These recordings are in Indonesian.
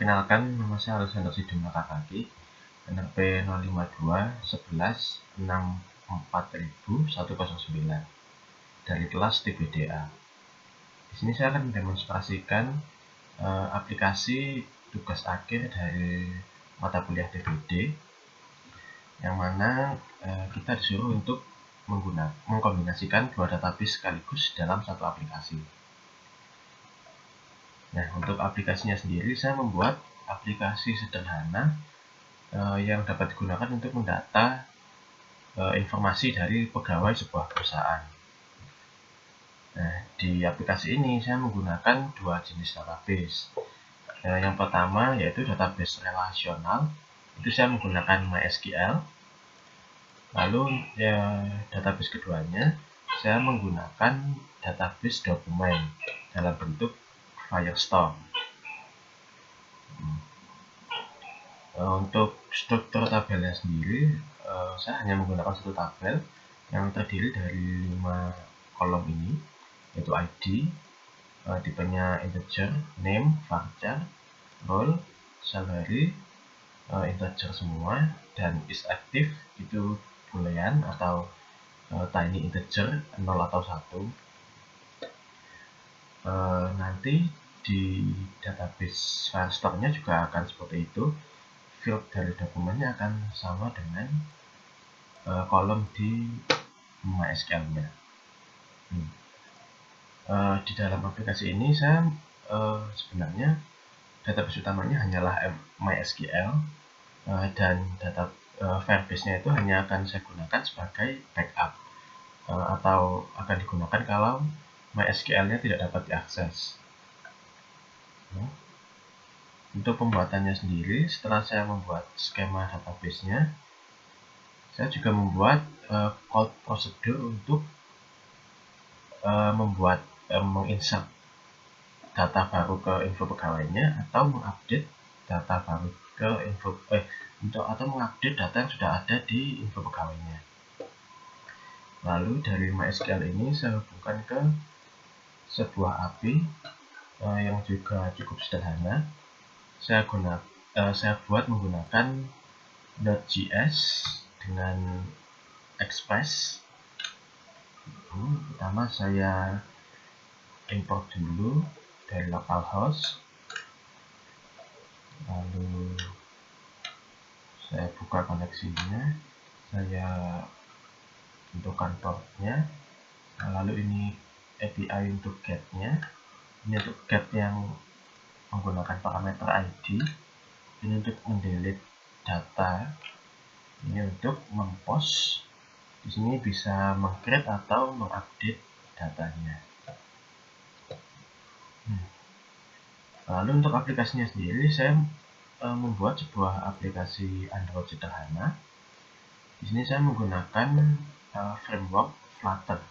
Kenalkan, nama saya Alexander Siduma Kakaki, NRP 05211640109 dari kelas TBDA. Di sini saya akan mendemonstrasikan aplikasi tugas akhir dari mata kuliah TBD, yang mana kita disuruh untuk mengkombinasikan dua database sekaligus dalam satu aplikasi. Nah, untuk aplikasinya sendiri saya membuat aplikasi sederhana yang dapat digunakan untuk mendata informasi dari pegawai sebuah perusahaan. Nah, di aplikasi ini saya menggunakan dua jenis database. Yang pertama yaitu database relasional, itu saya menggunakan MySQL. Lalu database keduanya saya menggunakan database dokumen dalam bentuk Firestore. Untuk struktur tabelnya sendiri, saya hanya menggunakan satu tabel yang terdiri dari 5 kolom ini, yaitu ID, tipenya integer, name, varchar, role, salary, integer semua, dan is active itu boolean atau tiny integer 0 atau 1. Nanti di database Firestore-nya juga akan seperti itu. Field dari dokumennya akan sama dengan kolom di MySQL-nya. Di dalam aplikasi ini saya sebenarnya database utamanya hanyalah MySQL, dan data Firebase-nya itu hanya akan saya gunakan sebagai backup, atau akan digunakan kalau MySQL-nya tidak dapat diakses. Untuk pembuatannya sendiri, setelah saya membuat skema database-nya, saya juga membuat code prosedur untuk menginsert data baru ke info pegawainya atau mengupdate data baru ke atau mengupdate data yang sudah ada di info pegawainya. Lalu dari MySQL ini saya hubungkan ke sebuah API yang juga cukup sederhana. Saya buat menggunakan Node.js dengan Express. Pertama saya import dulu dari localhost, lalu saya buka koneksinya, saya tentukan portnya, lalu ini API untuk get-nya. Ini untuk get yang menggunakan parameter ID, ini untuk mendelete data, ini untuk mempost. Di sini bisa meng-create atau mengupdate datanya. Lalu untuk aplikasinya sendiri, saya membuat sebuah aplikasi Android sederhana. Di sini saya menggunakan framework Flutter.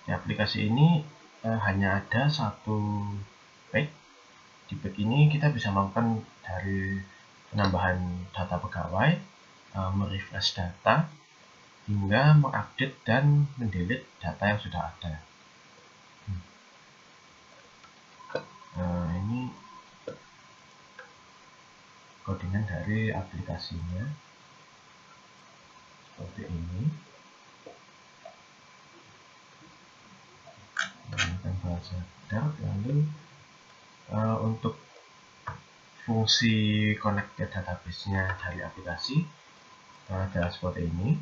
Di aplikasi ini hanya ada satu page. Di page ini kita bisa melakukan dari penambahan data pegawai, merefresh data, hingga mengupdate dan mendelete data yang sudah ada. Ini codingan dari aplikasinya seperti ini. Menggunakan bahasa Dart. Lalu untuk fungsi connected database-nya dari aplikasi adalah seperti ini.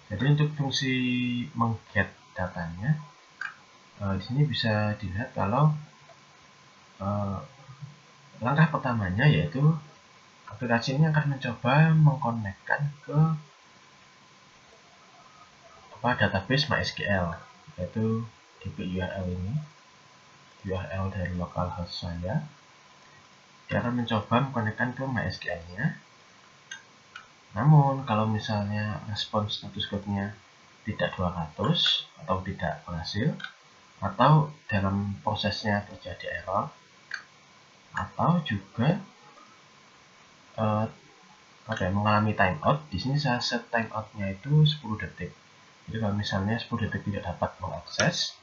Jadi untuk fungsi mengget datanya, di sini bisa dilihat kalau langkah pertamanya yaitu aplikasi ini akan mencoba mengkonekkan ke database MySQL, yaitu DB URL ini, URL dari localhost saya. Dia akan mencoba mengkonekkan ke MySQL-nya. Namun kalau misalnya respon status code-nya tidak 200 atau tidak berhasil, atau dalam prosesnya terjadi error, atau juga mengalami timeout. Di sini saya set timeout-nya itu 10 detik. Jadi kalau misalnya 10 detik tidak dapat mengakses,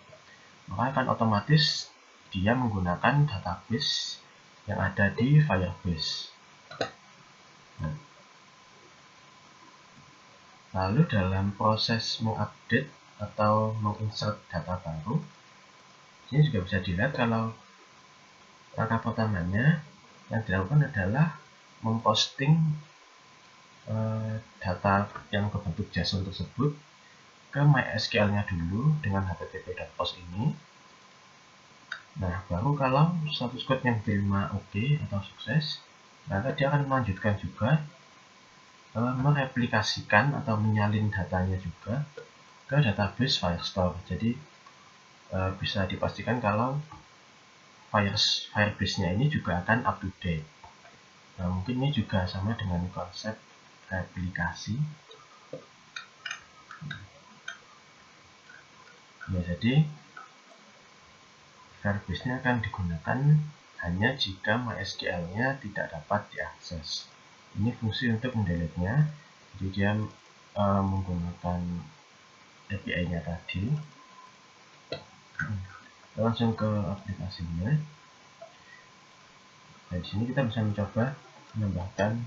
maka akan otomatis dia menggunakan database yang ada di Firebase. Nah, lalu dalam proses mengupdate atau menginsert data baru, ini juga bisa dilihat kalau langkah pertamanya yang dilakukan adalah memposting data yang berbentuk JSON tersebut ke MySQL-nya dulu dengan http.post ini. Nah, baru kalau status code yang diterima oke atau sukses, maka dia akan melanjutkan juga mereplikasikan atau menyalin datanya juga ke database Firestore. Jadi bisa dipastikan kalau Firebase-nya ini juga akan up to date. Nah, mungkin ini juga sama dengan konsep replikasi. Nah, jadi Firebase-nya akan digunakan hanya jika MySQL-nya tidak dapat diakses. Ini fungsi untuk mendelete-nya. Jadi dia menggunakan API-nya tadi. Langsung ke aplikasinya. Nah, di sini kita bisa mencoba menambahkan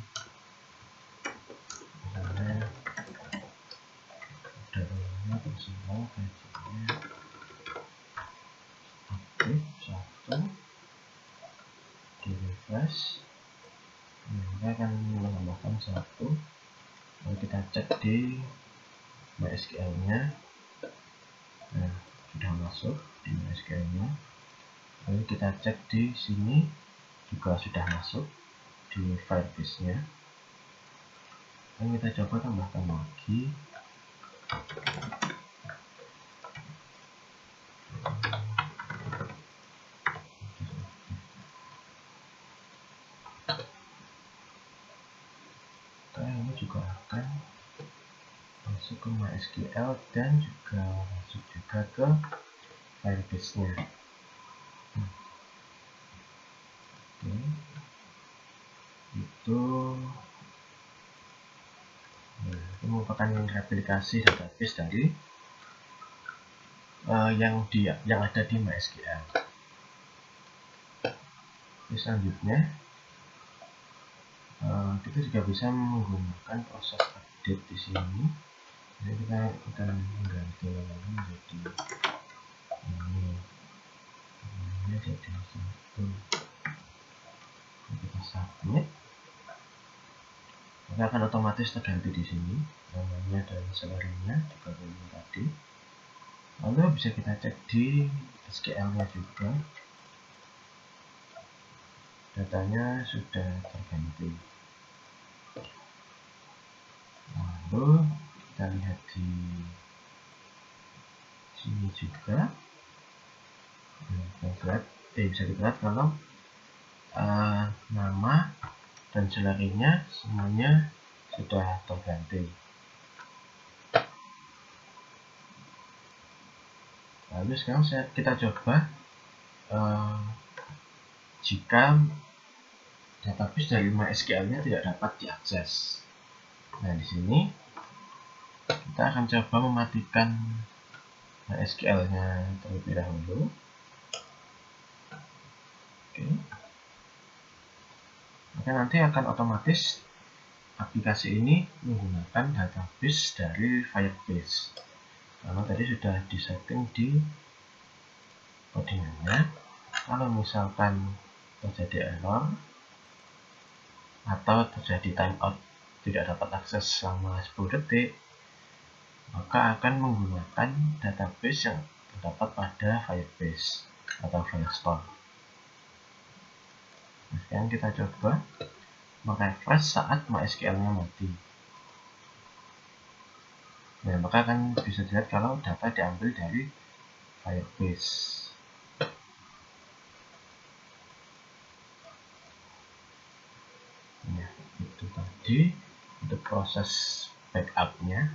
misalnya dalamnya personal gajinya aktif 1 di refresh. Nah, kita akan menambahkan 1. Lalu kita cek di MySQL-nya. Nah, sudah masuk di MySQL-nya. Lalu kita cek di sini juga sudah masuk di Firebase-nya. Lalu kita coba tambahkan lagi. Ini juga akan masuk ke MySQL dan juga masuk juga ke Firebase-nya. Oke. Itu merupakan replikasi database dari yang ada di MySQL. Selanjutnya kita juga bisa menggunakan proses update di sini. Jadi kita akan mengganti namanya menjadi ini jadi 1. Kita submit, maka akan otomatis terganti di sini namanya dan salary-nya juga dengan tadi. Lalu bisa kita cek di SQL-nya juga, datanya sudah terganti. Lalu kita lihat di sini juga, bisa dilihat kalau nama dan salary-nya semuanya sudah terganti. Lalu sekarang kita coba jika database dari MySQL-nya tidak dapat diakses. Nah, di sini kita akan coba mematikan MySQL-nya terlebih dahulu. Oke. Maka nanti akan otomatis aplikasi ini menggunakan database dari Firebase. Karena tadi sudah disetting di codingannya. Kalau misalkan terjadi error atau terjadi timeout tidak dapat akses selama 10 detik, maka akan menggunakan database yang terdapat pada Firebase atau Firestore. Nah, sekarang kita coba merefresh saat MySQL-nya mati. Nah, maka akan bisa dilihat kalau data diambil dari Firebase. Nah, itu tadi untuk proses backup-nya.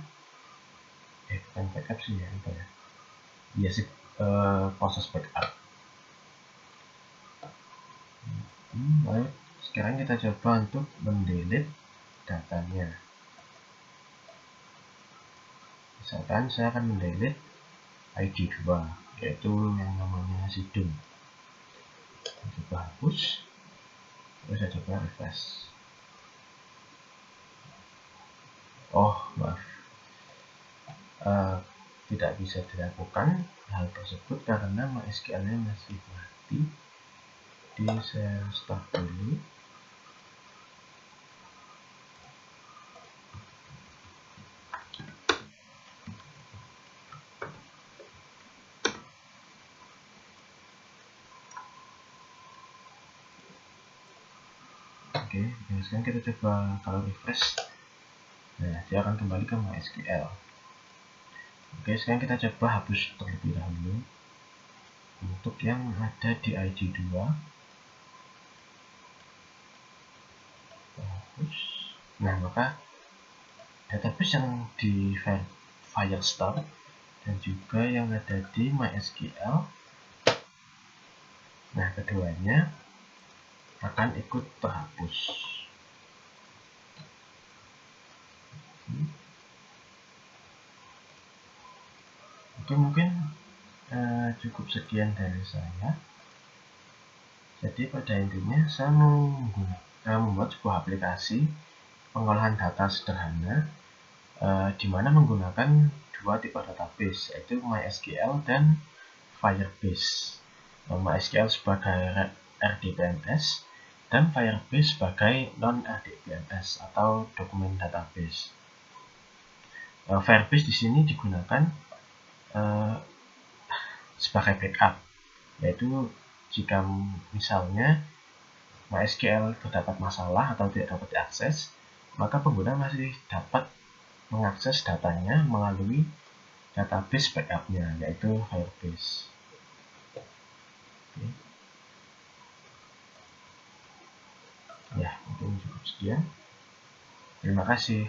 Bukan backup sih ya, apa ya? Iya sih, proses backup. Baik, sekarang kita coba untuk mendelete datanya. Misalkan saya akan mendelete ID 2, yaitu yang namanya Sidung. Saya coba hapus, terus saya coba refresh. Oh maaf, tidak bisa dilakukan hal tersebut karena MySQL-nya masih mati. Jadi saya stop dulu. Oke, sekarang kita coba kalau refresh. Nah, dia akan kembali ke MySQL. Oke, sekarang kita coba hapus terlebih dahulu untuk yang ada di ID 2. Hapus. Nah, maka database yang di Firestore dan juga yang ada di MySQL, nah keduanya akan ikut terhapus. Oke, mungkin cukup sekian dari saya. Jadi pada intinya saya membuat sebuah aplikasi pengolahan data sederhana di mana menggunakan dua tipe database, yaitu MySQL dan Firebase. MySQL sebagai RDBMS dan Firebase sebagai non-RDBMS atau dokumen database. Firebase di sini digunakan sebagai backup, yaitu jika misalnya MySQL terdapat masalah atau tidak dapat diakses, maka pengguna masih dapat mengakses datanya melalui database backupnya, yaitu Firebase. Oke. Ya, mungkin cukup sekian. Terima kasih.